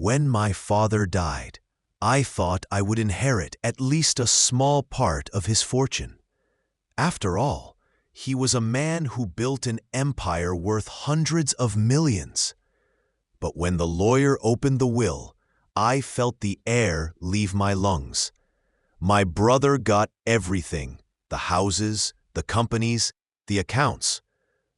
When my father died, I thought I would inherit at least a small part of his fortune. After all, he was a man who built an empire worth hundreds of millions. But when the lawyer opened the will, I felt the air leave my lungs. My brother got everything: the houses, the companies, the accounts.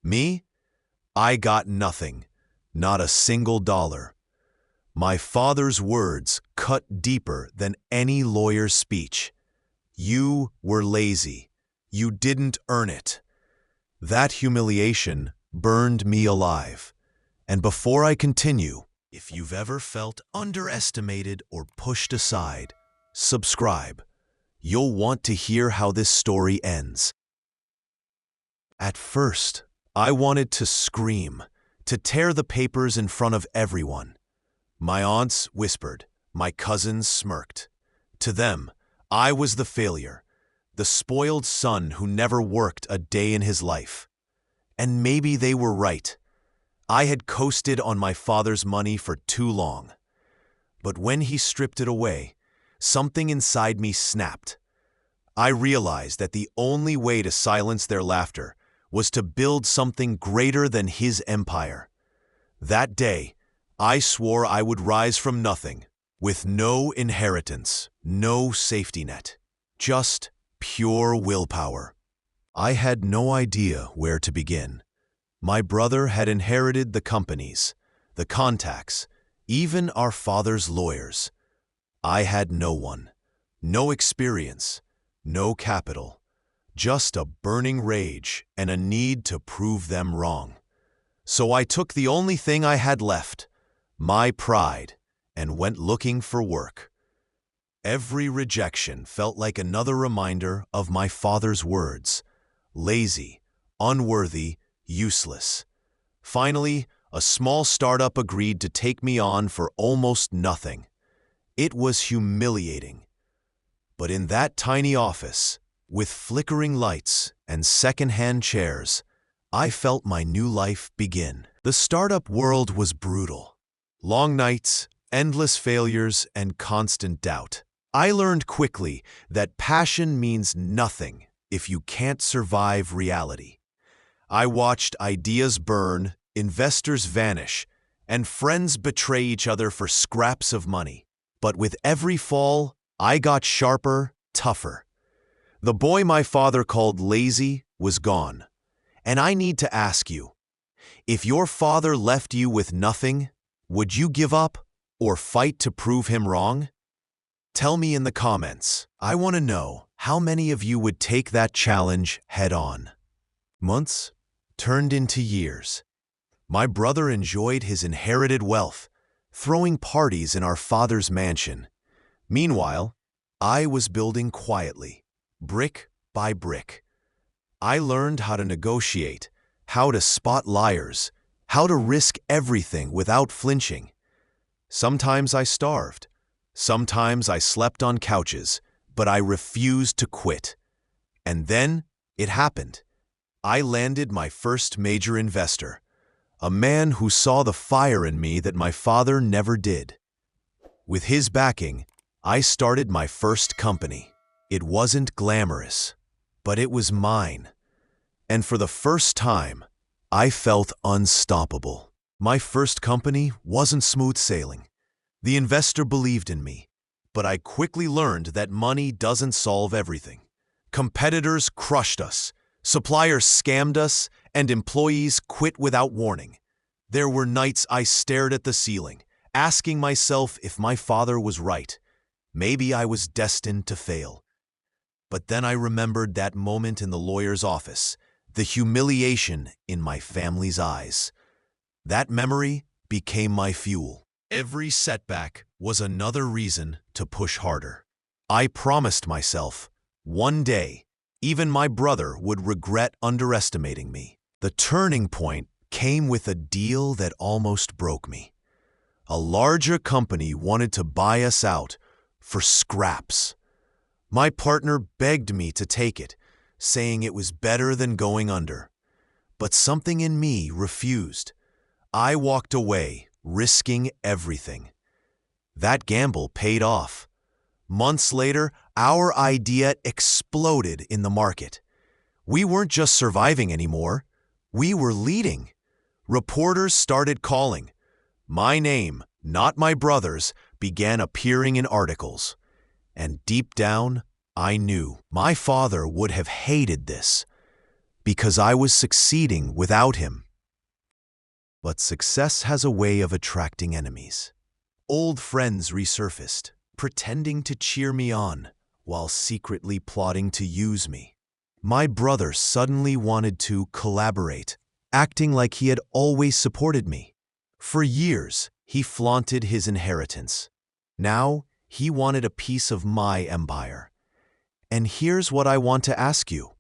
Me? I got nothing, not a single dollar. My father's words cut deeper than any lawyer's speech. You were lazy. You didn't earn it. That humiliation burned me alive. And before I continue, if you've ever felt underestimated or pushed aside, subscribe. You'll want to hear how this story ends. At first, I wanted to scream, to tear the papers in front of everyone. My aunts whispered, my cousins smirked. To them, I was the failure, the spoiled son who never worked a day in his life. And maybe they were right. I had coasted on my father's money for too long. But when he stripped it away, something inside me snapped. I realized that the only way to silence their laughter was to build something greater than his empire. That day, I swore I would rise from nothing, with no inheritance, no safety net, just pure willpower. I had no idea where to begin. My brother had inherited the companies, the contacts, even our father's lawyers. I had no one, no experience, no capital, just a burning rage and a need to prove them wrong. So I took the only thing I had left, my pride, and went looking for work. Every rejection felt like another reminder of my father's words: lazy, unworthy, useless. Finally, a small startup agreed to take me on for almost nothing. It was humiliating. But in that tiny office, with flickering lights and second-hand chairs, I felt my new life begin. The startup world was brutal. Long nights, endless failures, and constant doubt. I learned quickly that passion means nothing if you can't survive reality. I watched ideas burn, investors vanish, and friends betray each other for scraps of money. But with every fall, I got sharper, tougher. The boy my father called lazy was gone. And I need to ask you, if your father left you with nothing, would you give up or fight to prove him wrong? Tell me in the comments. I want to know how many of you would take that challenge head on. Months turned into years. My brother enjoyed his inherited wealth, throwing parties in our father's mansion. Meanwhile, I was building quietly, brick by brick. I learned how to negotiate, how to spot liars, how to risk everything without flinching. Sometimes I starved. Sometimes I slept on couches, but I refused to quit. And then it happened. I landed my first major investor, a man who saw the fire in me that my father never did. With his backing, I started my first company. It wasn't glamorous, but it was mine. And for the first time, I felt unstoppable. My first company wasn't smooth sailing. The investor believed in me, but I quickly learned that money doesn't solve everything. Competitors crushed us, suppliers scammed us, and employees quit without warning. There were nights I stared at the ceiling, asking myself if my father was right. Maybe I was destined to fail. But then I remembered that moment in the lawyer's office, the humiliation in my family's eyes. That memory became my fuel. Every setback was another reason to push harder. I promised myself, one day, even my brother would regret underestimating me. The turning point came with a deal that almost broke me. A larger company wanted to buy us out for scraps. My partner begged me to take it, saying it was better than going under. But something in me refused. I walked away, risking everything. That gamble paid off. Months later, our idea exploded in the market. We weren't just surviving anymore, we were leading. Reporters started calling. My name, not my brother's, began appearing in articles. And deep down, I knew my father would have hated this, because I was succeeding without him. But success has a way of attracting enemies. Old friends resurfaced, pretending to cheer me on, while secretly plotting to use me. My brother suddenly wanted to collaborate, acting like he had always supported me. For years, he flaunted his inheritance. Now, he wanted a piece of my empire. And here's what I want to ask you.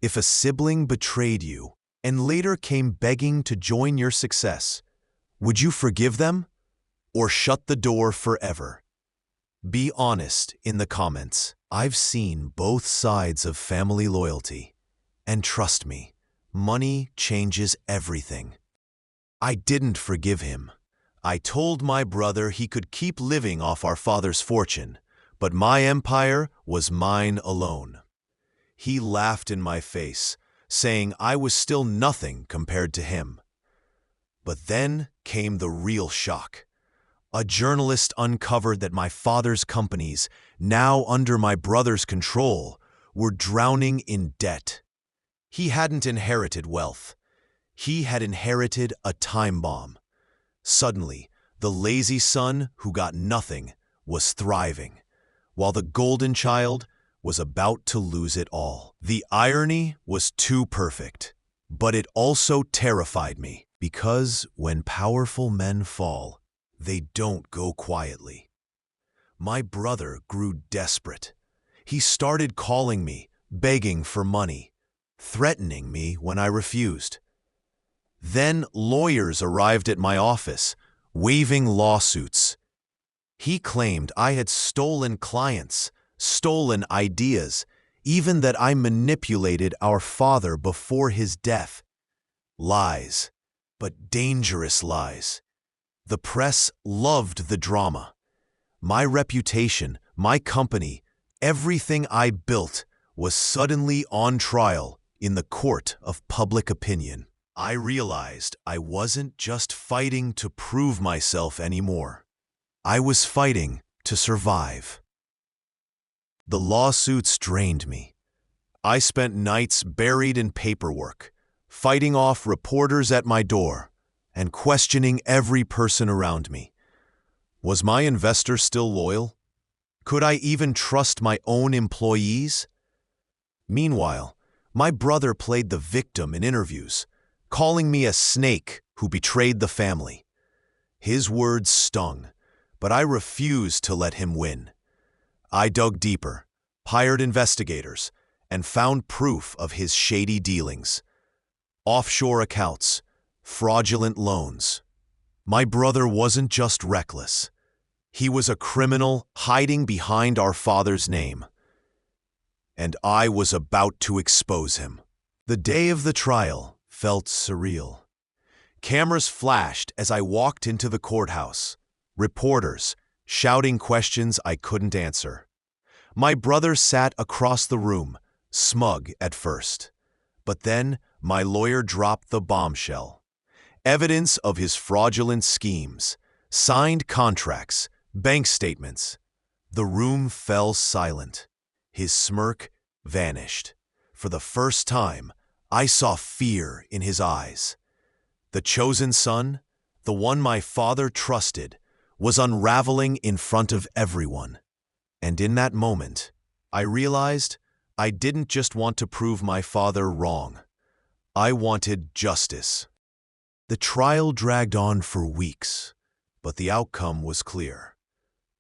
If a sibling betrayed you and later came begging to join your success, would you forgive them or shut the door forever? Be honest in the comments. I've seen both sides of family loyalty, and trust me, money changes everything. I didn't forgive him. I told my brother he could keep living off our father's fortune, but my empire was mine alone. He laughed in my face, saying I was still nothing compared to him. But then came the real shock. A journalist uncovered that my father's companies, now under my brother's control, were drowning in debt. He hadn't inherited wealth. He had inherited a time bomb. Suddenly, the lazy son who got nothing was thriving, while the golden child was about to lose it all. The irony was too perfect, but it also terrified me, because when powerful men fall, they don't go quietly. My brother grew desperate. He started calling me, begging for money, threatening me when I refused. Then lawyers arrived at my office, waving lawsuits. He claimed I had stolen clients, stolen ideas, even that I manipulated our father before his death. Lies, but dangerous lies. The press loved the drama. My reputation, my company, everything I built was suddenly on trial in the court of public opinion. I realized I wasn't just fighting to prove myself anymore. I was fighting to survive. The lawsuits drained me. I spent nights buried in paperwork, fighting off reporters at my door, and questioning every person around me. Was my investor still loyal? Could I even trust my own employees? Meanwhile, my brother played the victim in interviews, calling me a snake who betrayed the family. His words stung, but I refused to let him win. I dug deeper, hired investigators, and found proof of his shady dealings. Offshore accounts, fraudulent loans. My brother wasn't just reckless. He was a criminal hiding behind our father's name. And I was about to expose him. The day of the trial felt surreal. Cameras flashed as I walked into the courthouse. Reporters shouting questions I couldn't answer. My brother sat across the room, smug at first. But then my lawyer dropped the bombshell. Evidence of his fraudulent schemes, signed contracts, bank statements. The room fell silent. His smirk vanished. For the first time, I saw fear in his eyes. The chosen son, the one my father trusted, was unraveling in front of everyone. And in that moment, I realized I didn't just want to prove my father wrong. I wanted justice. The trial dragged on for weeks, but the outcome was clear.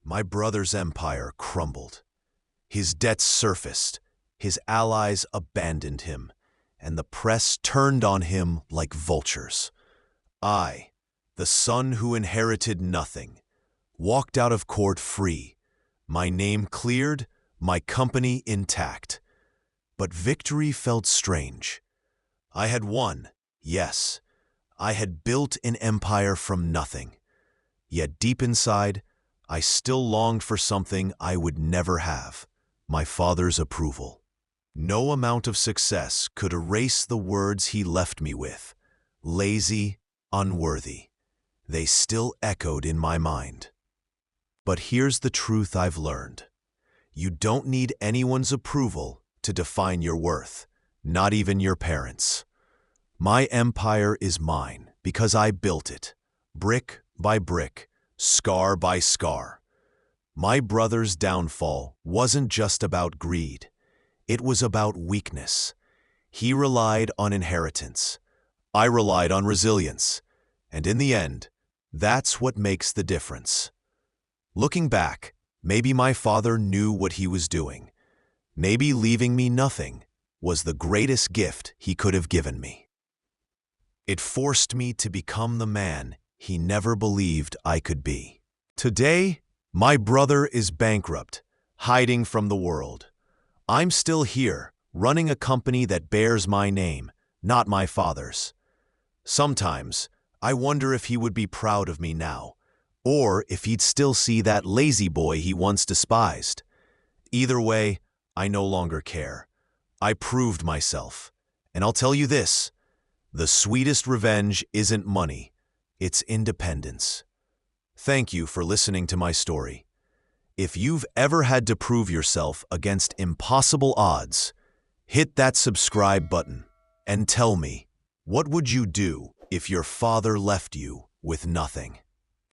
My brother's empire crumbled. His debts surfaced, his allies abandoned him, and the press turned on him like vultures. I, the son who inherited nothing, walked out of court free, my name cleared, my company intact. But victory felt strange. I had won, yes. I had built an empire from nothing. Yet deep inside, I still longed for something I would never have: my father's approval. No amount of success could erase the words he left me with: lazy, unworthy. They still echoed in my mind. But here's the truth I've learned. You don't need anyone's approval to define your worth, not even your parents'. My empire is mine because I built it, brick by brick, scar by scar. My brother's downfall wasn't just about greed. It was about weakness. He relied on inheritance. I relied on resilience. And in the end, that's what makes the difference. Looking back, maybe my father knew what he was doing. Maybe leaving me nothing was the greatest gift he could have given me. It forced me to become the man he never believed I could be. Today, my brother is bankrupt, hiding from the world. I'm still here, running a company that bears my name, not my father's. Sometimes, I wonder if he would be proud of me now, or if he'd still see that lazy boy he once despised. Either way, I no longer care. I proved myself. And I'll tell you this: the sweetest revenge isn't money, it's independence. Thank you for listening to my story. If you've ever had to prove yourself against impossible odds, hit that subscribe button and tell me, what would you do if your father left you with nothing?